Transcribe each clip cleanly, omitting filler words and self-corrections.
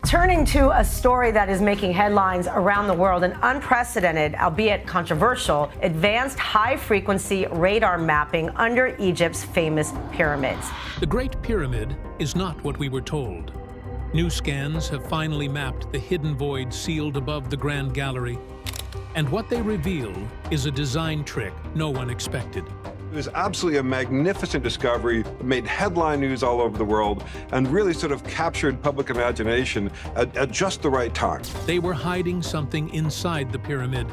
Turning to a story that is making headlines around the world, an unprecedented, albeit controversial, advanced high-frequency radar mapping under Egypt's famous pyramids. The Great Pyramid is not what we were told. New scans have finally mapped the hidden void sealed above the Grand Gallery, and what they reveal is a design trick no one expected. It was absolutely a magnificent discovery, made headline news all over the world, and really sort of captured public imagination at just the right time. They were hiding something inside the pyramid,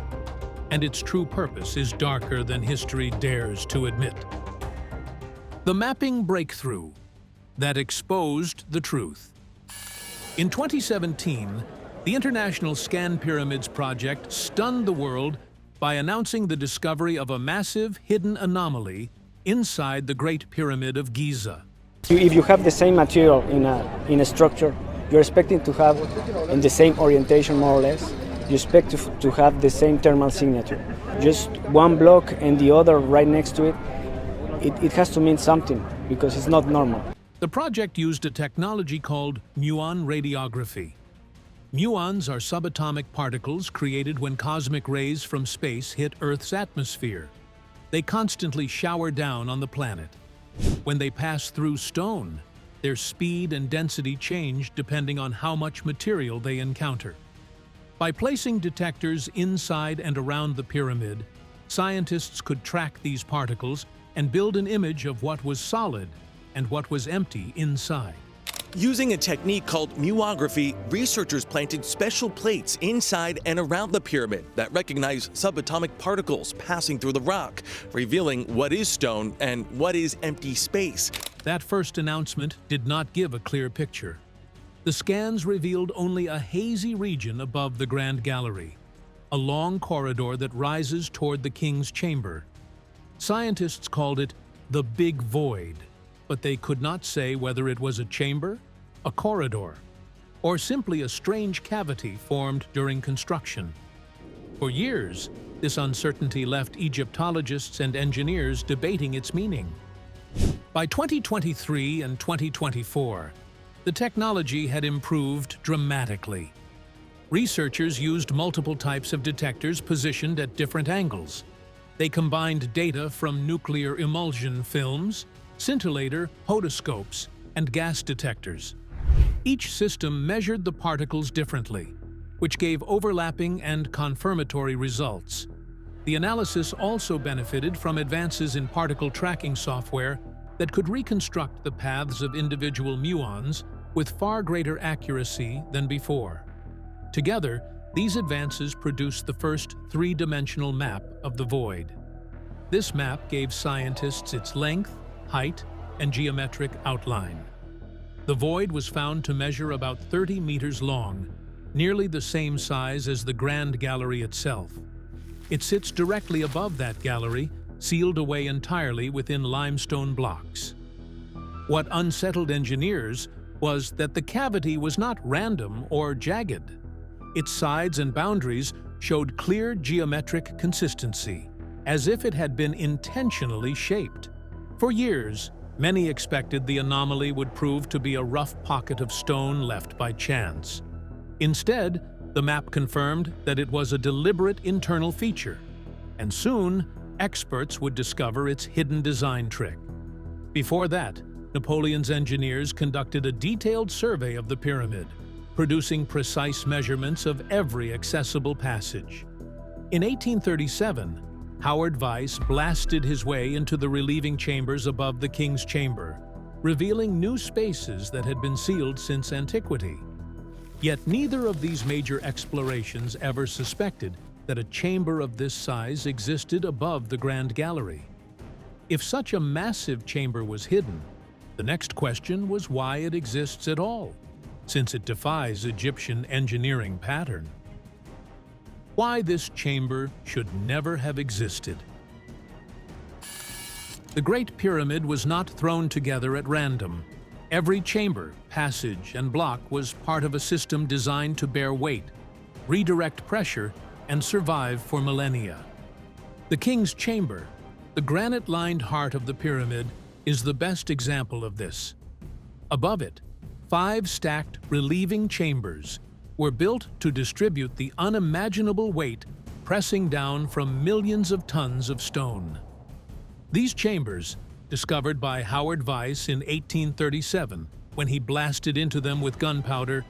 and its true purpose is darker than history dares to admit. The mapping breakthrough that exposed the truth. In 2017, the International Scan Pyramids project stunned the world by announcing the discovery of a massive hidden anomaly inside the Great Pyramid of Giza. If you have the same material in a structure, you're expecting to have in the same orientation more or less, you expect to have the same thermal signature. Just one block and the other right next to it has to mean something because it's not normal. The project used a technology called Muon radiography. Muons are subatomic particles created when cosmic rays from space hit Earth's atmosphere. They constantly shower down on the planet. When they pass through stone, their speed and density change depending on how much material they encounter. By placing detectors inside and around the pyramid, scientists could track these particles and build an image of what was solid and what was empty inside. Using a technique called muography, researchers planted special plates inside and around the pyramid that recognize subatomic particles passing through the rock, revealing what is stone and what is empty space. That first announcement did not give a clear picture. The scans revealed only a hazy region above the Grand Gallery, a long corridor that rises toward the king's chamber. Scientists called it the Big Void, but they could not say whether it was a chamber, a corridor, or simply a strange cavity formed during construction. For years, this uncertainty left Egyptologists and engineers debating its meaning. By 2023 and 2024, the technology had improved dramatically. Researchers used multiple types of detectors positioned at different angles. They combined data from nuclear emulsion films, scintillator hodoscopes, and gas detectors. Each system measured the particles differently, which gave overlapping and confirmatory results. The analysis also benefited from advances in particle tracking software that could reconstruct the paths of individual muons with far greater accuracy than before. Together, these advances produced the first three-dimensional map of the void. This map gave scientists its length, height, and geometric outline. The void was found to measure about 30 meters long, nearly the same size as the Grand Gallery itself. It sits directly above that gallery, sealed away entirely within limestone blocks. What unsettled engineers was that the cavity was not random or jagged. Its sides and boundaries showed clear geometric consistency, as if it had been intentionally shaped. For years, many expected the anomaly would prove to be a rough pocket of stone left by chance. Instead, the map confirmed that it was a deliberate internal feature, and soon, experts would discover its hidden design trick. Before that, Napoleon's engineers conducted a detailed survey of the pyramid, producing precise measurements of every accessible passage. In 1837, Howard Weiss blasted his way into the relieving chambers above the king's chamber, revealing new spaces that had been sealed since antiquity. Yet neither of these major explorations ever suspected that a chamber of this size existed above the Grand Gallery. If such a massive chamber was hidden, the next question was why it exists at all, since it defies Egyptian engineering pattern. Why this chamber should never have existed. The Great Pyramid was not thrown together at random. Every chamber, passage, and block was part of a system designed to bear weight, redirect pressure, and survive for millennia. The king's chamber, the granite-lined heart of the pyramid, is the best example of this. Above it, 5 stacked relieving chambers were built to distribute the unimaginable weight pressing down from millions of tons of stone. These chambers, discovered by Howard Weiss in 1837 when he blasted into them with gunpowder,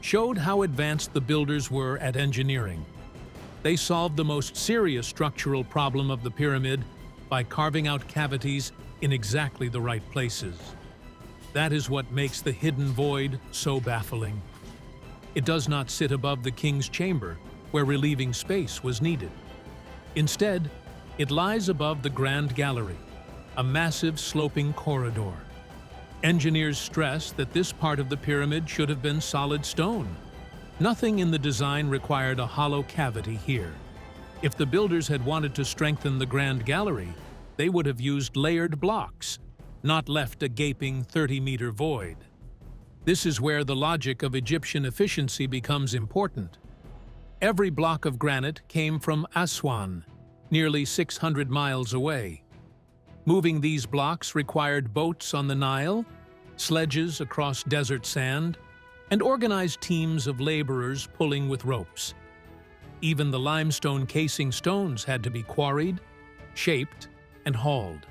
showed how advanced the builders were at engineering. They solved the most serious structural problem of the pyramid by carving out cavities in exactly the right places. That is what makes the hidden void so baffling. It does not sit above the king's chamber, where relieving space was needed. Instead, it lies above the Grand Gallery, a massive sloping corridor. Engineers stress that this part of the pyramid should have been solid stone. Nothing in the design required a hollow cavity here. If the builders had wanted to strengthen the Grand Gallery, they would have used layered blocks, not left a gaping 30-meter void. This is where the logic of Egyptian efficiency becomes important. Every block of granite came from Aswan, nearly 600 miles away. Moving these blocks required boats on the Nile, sledges across desert sand, and organized teams of laborers pulling with ropes. Even the limestone casing stones had to be quarried, shaped, and hauled.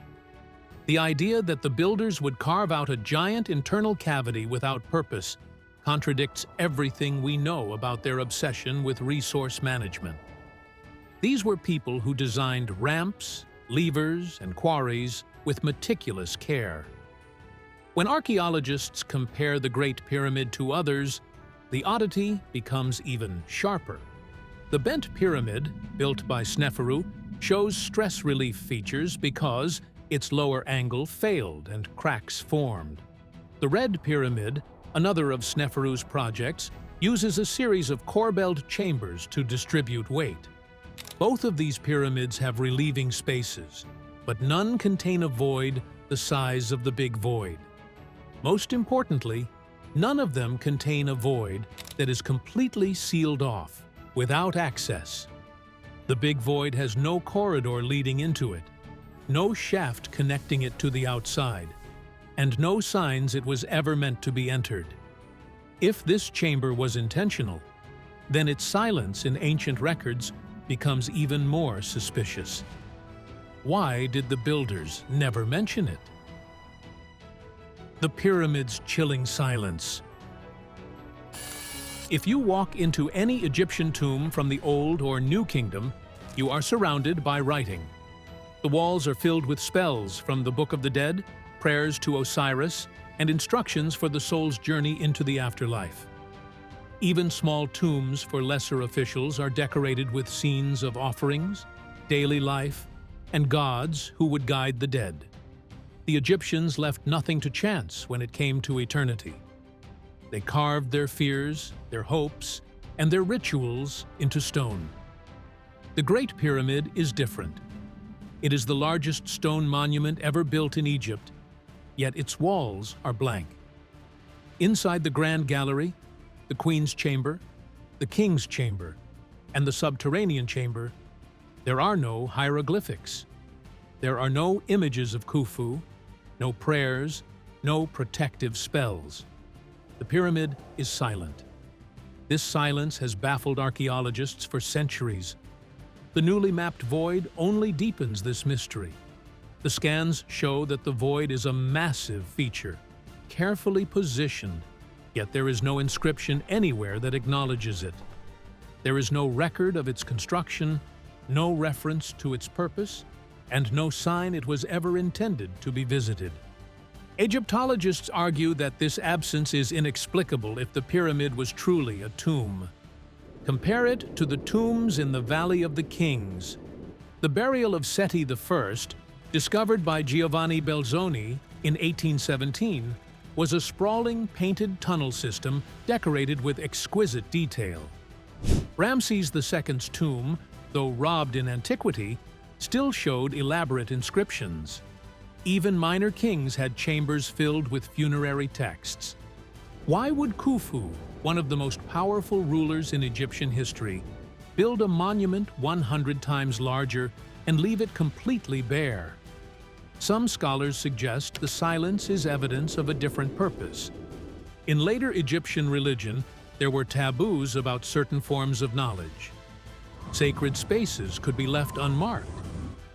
The idea that the builders would carve out a giant internal cavity without purpose contradicts everything we know about their obsession with resource management. These were people who designed ramps, levers, and quarries with meticulous care. When archaeologists compare the Great Pyramid to others, the oddity becomes even sharper. The bent pyramid, built by Sneferu, shows stress relief features because its lower angle failed and cracks formed. The Red Pyramid, another of Sneferu's projects, uses a series of corbelled chambers to distribute weight. Both of these pyramids have relieving spaces, but none contain a void the size of the Big Void. Most importantly, none of them contain a void that is completely sealed off, without access. The Big Void has no corridor leading into it, no shaft connecting it to the outside, and no signs it was ever meant to be entered. If this chamber was intentional, then its silence in ancient records becomes even more suspicious. Why did the builders never mention it? The pyramid's chilling silence. If you walk into any Egyptian tomb from the Old or New Kingdom, you are surrounded by writing. The walls are filled with spells from the Book of the Dead, prayers to Osiris, and instructions for the soul's journey into the afterlife. Even small tombs for lesser officials are decorated with scenes of offerings, daily life, and gods who would guide the dead. The Egyptians left nothing to chance when it came to eternity. They carved their fears, their hopes, and their rituals into stone. The Great Pyramid is different. It is the largest stone monument ever built in Egypt, yet its walls are blank. Inside the Grand Gallery, the Queen's Chamber, the King's Chamber, and the subterranean chamber, there are no hieroglyphics. There are no images of Khufu, no prayers, no protective spells. The pyramid is silent. This silence has baffled archaeologists for centuries. The newly mapped void only deepens this mystery. The scans show that the void is a massive feature, carefully positioned, yet there is no inscription anywhere that acknowledges it. There is no record of its construction, no reference to its purpose, and no sign it was ever intended to be visited. Egyptologists argue that this absence is inexplicable if the pyramid was truly a tomb. Compare it to the tombs in the Valley of the Kings. The burial of Seti I, discovered by Giovanni Belzoni in 1817, was a sprawling painted tunnel system decorated with exquisite detail. Ramses II's tomb, though robbed in antiquity, still showed elaborate inscriptions. Even minor kings had chambers filled with funerary texts. Why would Khufu, one of the most powerful rulers in Egyptian history, build a monument 100 times larger and leave it completely bare? Some scholars suggest the silence is evidence of a different purpose. In later Egyptian religion, there were taboos about certain forms of knowledge. Sacred spaces could be left unmarked,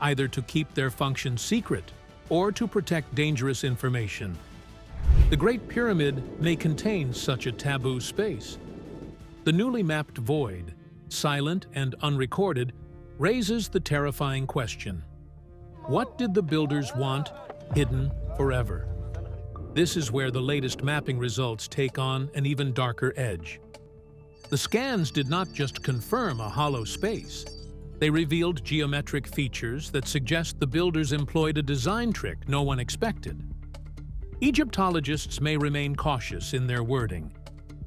either to keep their function secret or to protect dangerous information. The Great Pyramid may contain such a taboo space. The newly mapped void, silent and unrecorded, raises the terrifying question: what did the builders want hidden forever? This is where the latest mapping results take on an even darker edge. The scans did not just confirm a hollow space. They revealed geometric features that suggest the builders employed a design trick no one expected. Egyptologists may remain cautious in their wording,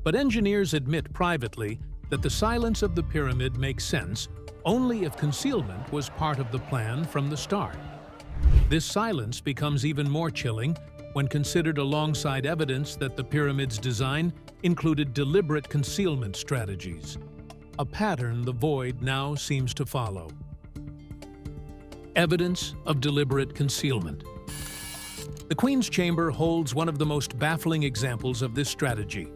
but engineers admit privately that the silence of the pyramid makes sense only if concealment was part of the plan from the start. This silence becomes even more chilling when considered alongside evidence that the pyramid's design included deliberate concealment strategies, a pattern the void now seems to follow. Evidence of deliberate concealment. The Queen's Chamber holds one of the most baffling examples of this strategy.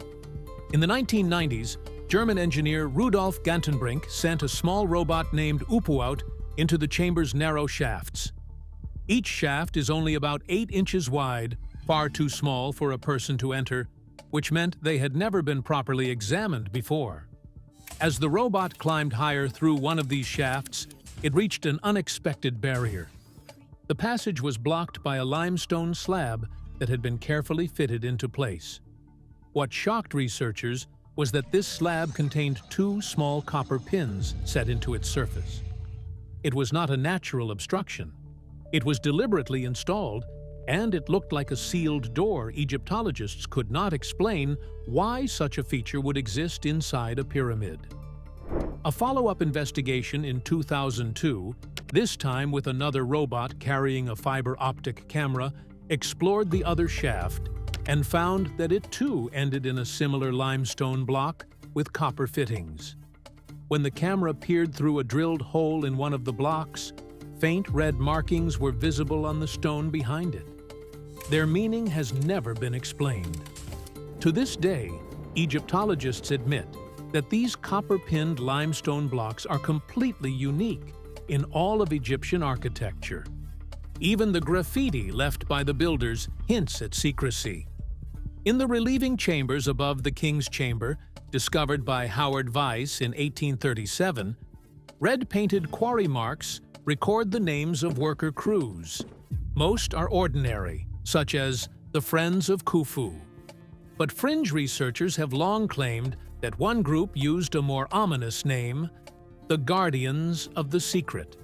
In the 1990s, German engineer Rudolf Gantenbrink sent a small robot named Upuaut into the chamber's narrow shafts. Each shaft is only about 8 inches wide, far too small for a person to enter, which meant they had never been properly examined before. As the robot climbed higher through one of these shafts, it reached an unexpected barrier. The passage was blocked by a limestone slab that had been carefully fitted into place. What shocked researchers was that this slab contained 2 small copper pins set into its surface. It was not a natural obstruction. It was deliberately installed, and it looked like a sealed door. Egyptologists could not explain why such a feature would exist inside a pyramid. A follow-up investigation in 2002, this time with another robot carrying a fiber optic camera, explored the other shaft and found that it too ended in a similar limestone block with copper fittings. When the camera peered through a drilled hole in one of the blocks, faint red markings were visible on the stone behind it. Their meaning has never been explained. To this day, Egyptologists admit that these copper-pinned limestone blocks are completely unique in all of Egyptian architecture. Even the graffiti left by the builders hints at secrecy. In the relieving chambers above the King's Chamber, discovered by Howard Weiss in 1837, red-painted quarry marks record the names of worker crews. Most are ordinary, such as the Friends of Khufu. But fringe researchers have long claimed that one group used a more ominous name, the Guardians of the Secret.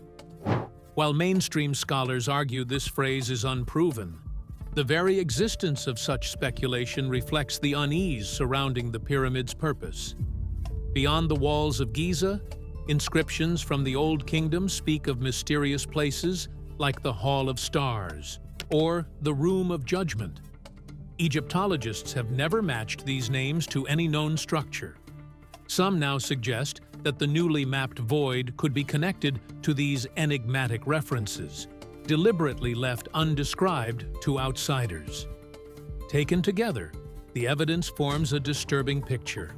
While mainstream scholars argue this phrase is unproven, the very existence of such speculation reflects the unease surrounding the pyramid's purpose. Beyond the walls of Giza, inscriptions from the Old Kingdom speak of mysterious places like the Hall of Stars or the Room of Judgment. Egyptologists have never matched these names to any known structure. Some now suggest that the newly mapped void could be connected to these enigmatic references, deliberately left undescribed to outsiders. Taken together, the evidence forms a disturbing picture.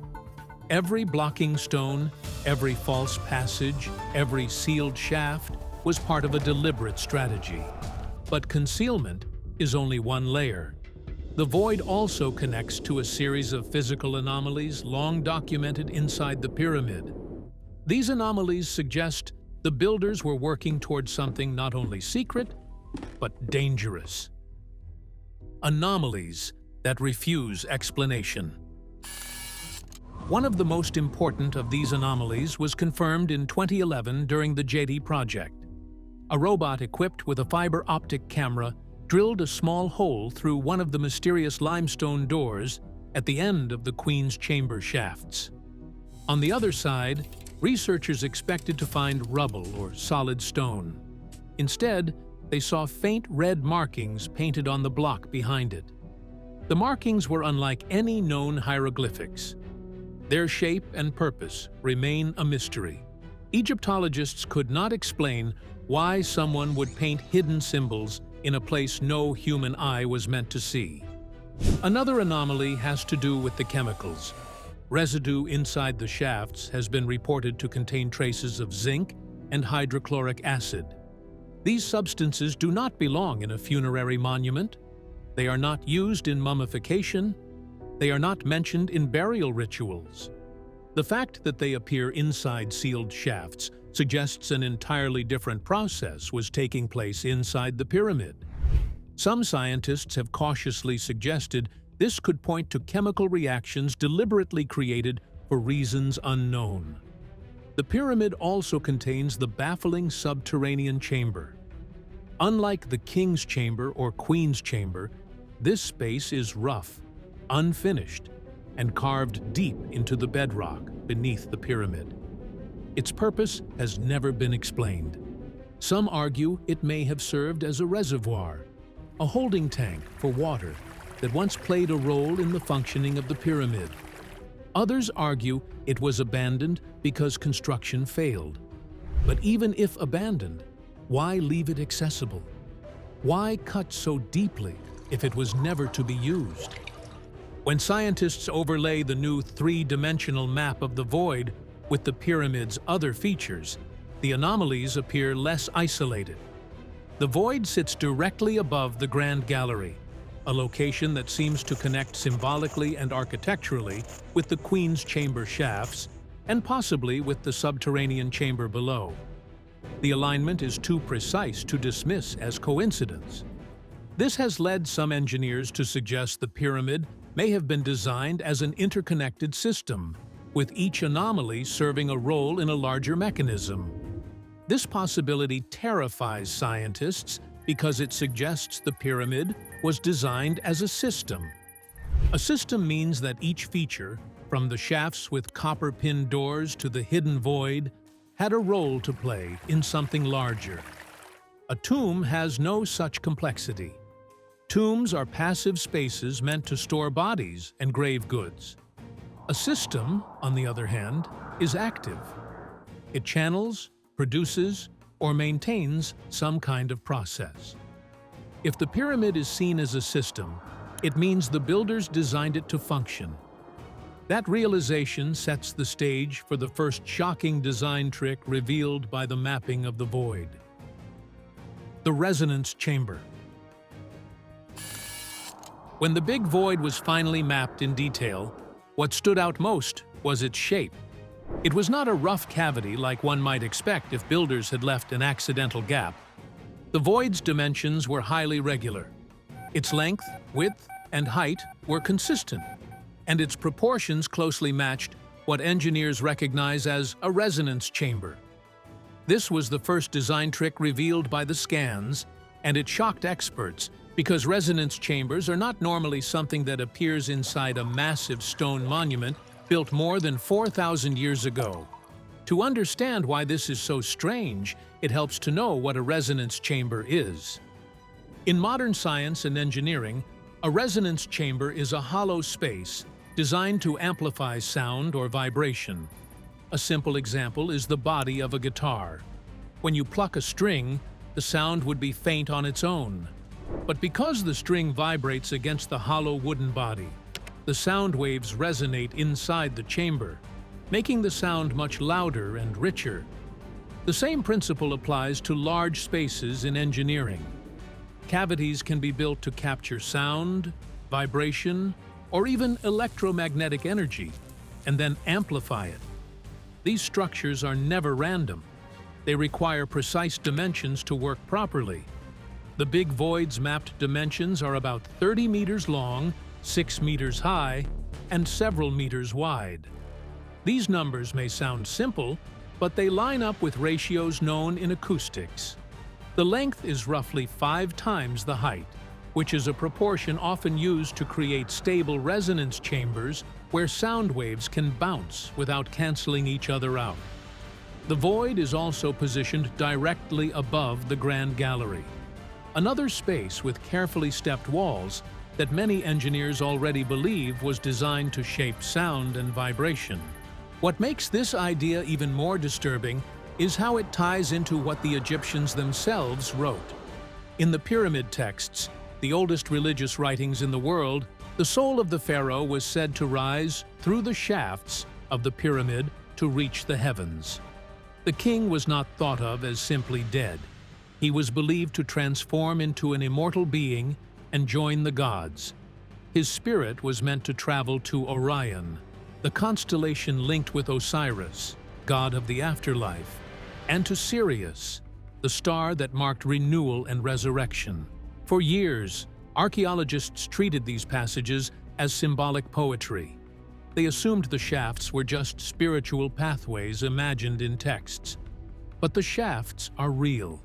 Every blocking stone, every false passage, every sealed shaft was part of a deliberate strategy. But concealment is only one layer. The void also connects to a series of physical anomalies long documented inside the pyramid. These anomalies suggest the builders were working towards something not only secret, but dangerous. Anomalies that refuse explanation. One of the most important of these anomalies was confirmed in 2011 during the JD project. A robot equipped with a fiber optic camera drilled a small hole through one of the mysterious limestone doors at the end of the Queen's Chamber shafts. On the other side, researchers expected to find rubble or solid stone. Instead, they saw faint red markings painted on the block behind it. The markings were unlike any known hieroglyphics. Their shape and purpose remain a mystery. Egyptologists could not explain why someone would paint hidden symbols in a place no human eye was meant to see. Another anomaly has to do with the chemicals. Residue inside the shafts has been reported to contain traces of zinc and hydrochloric acid. These substances do not belong in a funerary monument. They are not used in mummification. They are not mentioned in burial rituals. The fact that they appear inside sealed shafts suggests an entirely different process was taking place inside the pyramid. Some scientists have cautiously suggested this could point to chemical reactions deliberately created for reasons unknown. The pyramid also contains the baffling subterranean chamber. Unlike the king's chamber or queen's chamber, this space is rough, unfinished, and carved deep into the bedrock beneath the pyramid. Its purpose has never been explained. Some argue it may have served as a reservoir, a holding tank for water that once played a role in the functioning of the pyramid. Others argue it was abandoned because construction failed. But even if abandoned, why leave it accessible? Why cut so deeply if it was never to be used? When scientists overlay the new three-dimensional map of the void with the pyramid's other features, the anomalies appear less isolated. The void sits directly above the Grand Gallery, a location that seems to connect symbolically and architecturally with the Queen's Chamber shafts and possibly with the subterranean chamber below. The alignment is too precise to dismiss as coincidence. This has led some engineers to suggest the pyramid may have been designed as an interconnected system, with each anomaly serving a role in a larger mechanism. This possibility terrifies scientists because it suggests the pyramid was designed as a system. A system means that each feature, from the shafts with copper-pin doors to the hidden void, had a role to play in something larger. A tomb has no such complexity. Tombs are passive spaces meant to store bodies and grave goods. A system, on the other hand, is active. It channels, produces, or maintains some kind of process. If the pyramid is seen as a system, it means the builders designed it to function. That realization sets the stage for the first shocking design trick revealed by the mapping of the void. The resonance chamber. When the big void was finally mapped in detail, what stood out most was its shape. It was not a rough cavity like one might expect if builders had left an accidental gap. The void's dimensions were highly regular. Its length, width, and height were consistent, and its proportions closely matched what engineers recognize as a resonance chamber. This was the first design trick revealed by the scans, and it shocked experts because resonance chambers are not normally something that appears inside a massive stone monument built more than 4,000 years ago. To understand why this is so strange, it helps to know what a resonance chamber is. In modern science and engineering, a resonance chamber is a hollow space designed to amplify sound or vibration. A simple example is the body of a guitar. When you pluck a string, the sound would be faint on its own. But because the string vibrates against the hollow wooden body, the sound waves resonate inside the chamber, making the sound much louder and richer. The same principle applies to large spaces in engineering. Cavities can be built to capture sound, vibration, or even electromagnetic energy, and then amplify it. These structures are never random. They require precise dimensions to work properly. The big void's mapped dimensions are about 30 meters long, 6 meters high, and several meters wide. These numbers may sound simple, but they line up with ratios known in acoustics. The length is roughly 5 times the height, which is a proportion often used to create stable resonance chambers where sound waves can bounce without canceling each other out. The void is also positioned directly above the Grand Gallery, another space with carefully stepped walls that many engineers already believe was designed to shape sound and vibration. What makes this idea even more disturbing is how it ties into what the Egyptians themselves wrote. In the pyramid texts, the oldest religious writings in the world, The soul of the pharaoh was said to rise through the shafts of the pyramid to reach the heavens. The king was not thought of as simply dead. He was believed to transform into an immortal being and join the gods. His spirit was meant to travel to Orion, the constellation linked with Osiris, god of the afterlife, and to Sirius, the star that marked renewal and resurrection. For years, archaeologists treated these passages as symbolic poetry. They assumed the shafts were just spiritual pathways imagined in texts. But the shafts are real.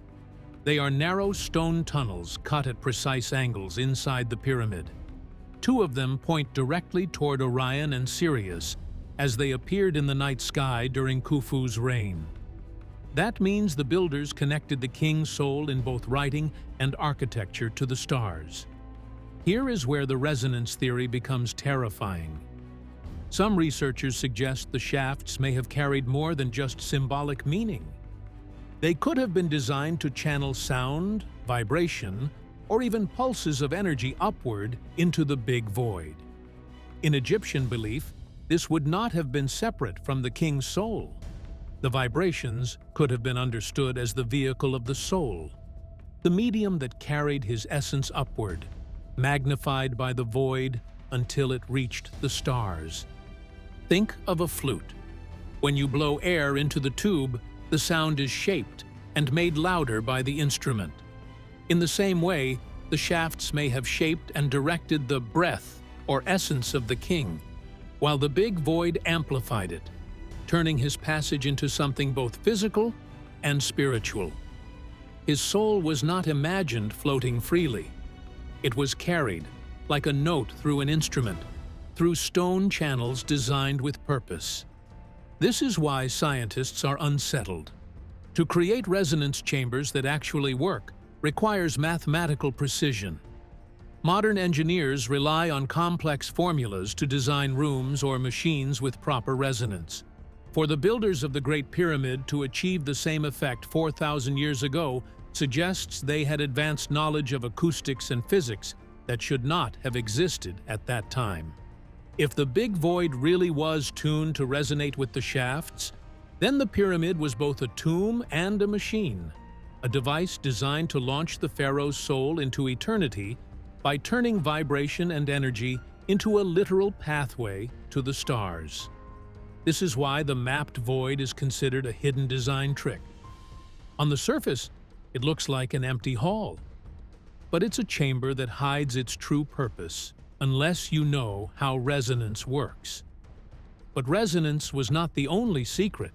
They are narrow stone tunnels cut at precise angles inside the pyramid. Two of them point directly toward Orion and Sirius as they appeared in the night sky during Khufu's reign. That means the builders connected the king's soul in both writing and architecture to the stars. Here is where the resonance theory becomes terrifying. Some researchers suggest the shafts may have carried more than just symbolic meaning. They could have been designed to channel sound, vibration, or even pulses of energy upward into the big void. In Egyptian belief, this would not have been separate from the king's soul. The vibrations could have been understood as the vehicle of the soul, the medium that carried his essence upward, magnified by the void until it reached the stars. Think of a flute. When you blow air into the tube, the sound is shaped and made louder by the instrument. In the same way, the shafts may have shaped and directed the breath or essence of the king, while the big void amplified it, turning his passage into something both physical and spiritual. His soul was not imagined floating freely. It was carried, like a note through an instrument, through stone channels designed with purpose. This is why scientists are unsettled. To create resonance chambers that actually work requires mathematical precision. Modern engineers rely on complex formulas to design rooms or machines with proper resonance. For the builders of the Great Pyramid to achieve the same effect 4,000 years ago suggests they had advanced knowledge of acoustics and physics that should not have existed at that time. If the big void really was tuned to resonate with the shafts, then the pyramid was both a tomb and a machine, a device designed to launch the pharaoh's soul into eternity by turning vibration and energy into a literal pathway to the stars. This is why the mapped void is considered a hidden design trick. On the surface, it looks like an empty hall, but it's a chamber that hides its true purpose unless you know how resonance works. But resonance was not the only secret.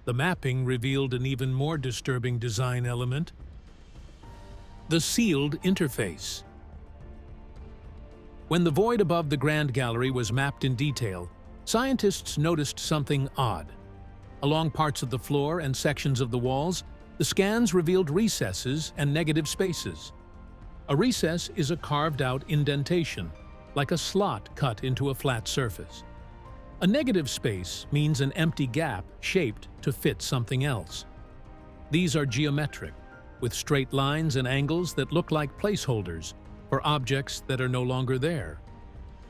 The mapping revealed an even more disturbing design element: the sealed interface. When the void above the Grand Gallery was mapped in detail, scientists noticed something odd. Along parts of the floor and sections of the walls, the scans revealed recesses and negative spaces. A recess is a carved-out indentation, like a slot cut into a flat surface. A negative space means an empty gap shaped to fit something else. These are geometric, with straight lines and angles that look like placeholders for objects that are no longer there.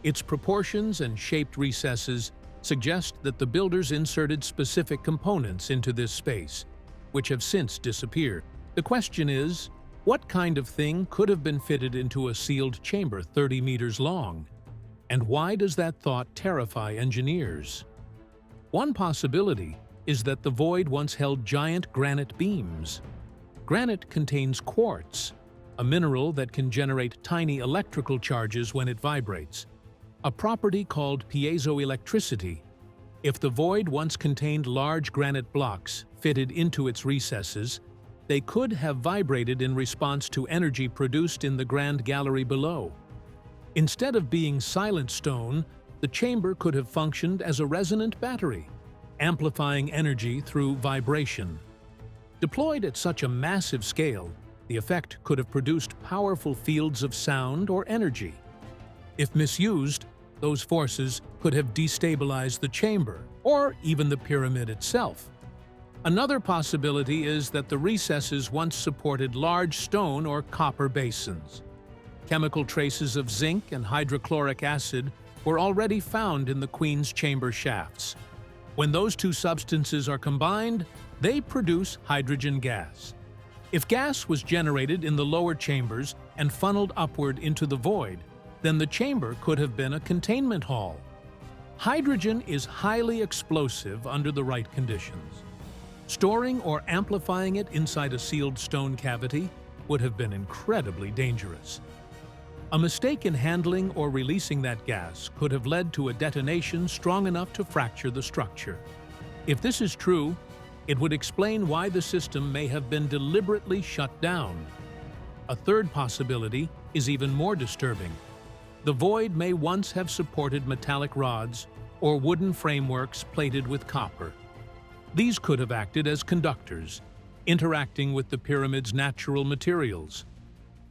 Its proportions and shaped recesses suggest that the builders inserted specific components into this space, which have since disappeared. The question is, what kind of thing could have been fitted into a sealed chamber 30 meters long? And why does that thought terrify engineers? One possibility is that the void once held giant granite beams. Granite contains quartz, a mineral that can generate tiny electrical charges when it vibrates, a property called piezoelectricity. If the void once contained large granite blocks fitted into its recesses, they could have vibrated in response to energy produced in the Grand Gallery below. Instead of being silent stone, the chamber could have functioned as a resonant battery, amplifying energy through vibration. Deployed at such a massive scale, the effect could have produced powerful fields of sound or energy. If misused, those forces could have destabilized the chamber, or even the pyramid itself. Another possibility is that the recesses once supported large stone or copper basins. Chemical traces of zinc and hydrochloric acid were already found in the Queen's chamber shafts. When those two substances are combined, they produce hydrogen gas. If gas was generated in the lower chambers and funneled upward into the void, then the chamber could have been a containment hall. Hydrogen is highly explosive under the right conditions. Storing or amplifying it inside a sealed stone cavity would have been incredibly dangerous. A mistake in handling or releasing that gas could have led to a detonation strong enough to fracture the structure. If this is true, it would explain why the system may have been deliberately shut down. A third possibility is even more disturbing. The void may once have supported metallic rods or wooden frameworks plated with copper. These could have acted as conductors, interacting with the pyramid's natural materials,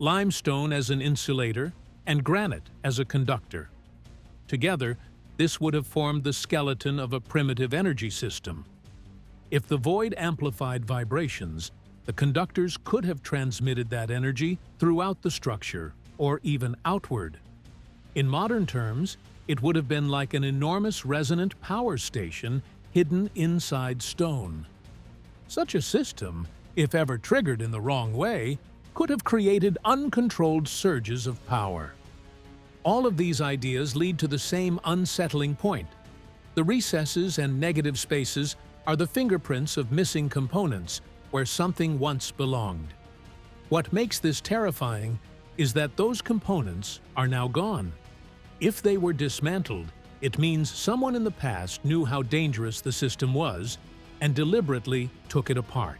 limestone as an insulator and granite as a conductor. Together, this would have formed the skeleton of a primitive energy system. If the void amplified vibrations, the conductors could have transmitted that energy throughout the structure or even outward. In modern terms, it would have been like an enormous resonant power station hidden inside stone. Such a system, if ever triggered in the wrong way, could have created uncontrolled surges of power. All of these ideas lead to the same unsettling point. The recesses and negative spaces are the fingerprints of missing components where something once belonged. What makes this terrifying is that those components are now gone. If they were dismantled, it means someone in the past knew how dangerous the system was and deliberately took it apart.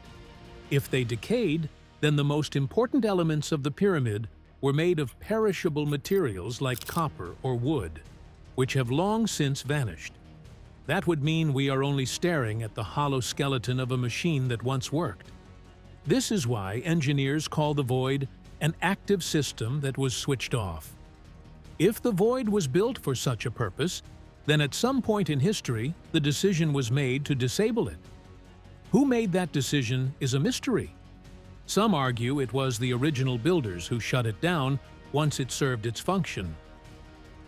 If they decayed, then the most important elements of the pyramid were made of perishable materials like copper or wood, which have long since vanished. That would mean we are only staring at the hollow skeleton of a machine that once worked. This is why engineers call the void an active system that was switched off. If the void was built for such a purpose, then at some point in history, the decision was made to disable it. Who made that decision is a mystery. Some argue it was the original builders who shut it down once it served its function.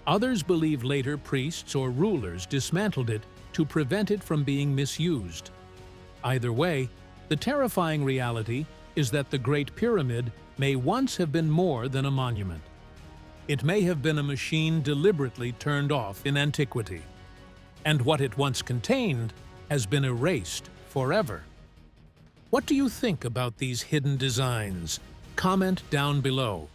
Others believe later priests or rulers dismantled it to prevent it from being misused. Either way, the terrifying reality is that the Great Pyramid may once have been more than a monument. It may have been a machine deliberately turned off in antiquity, and what it once contained has been erased forever. What do you think about these hidden designs? Comment down below.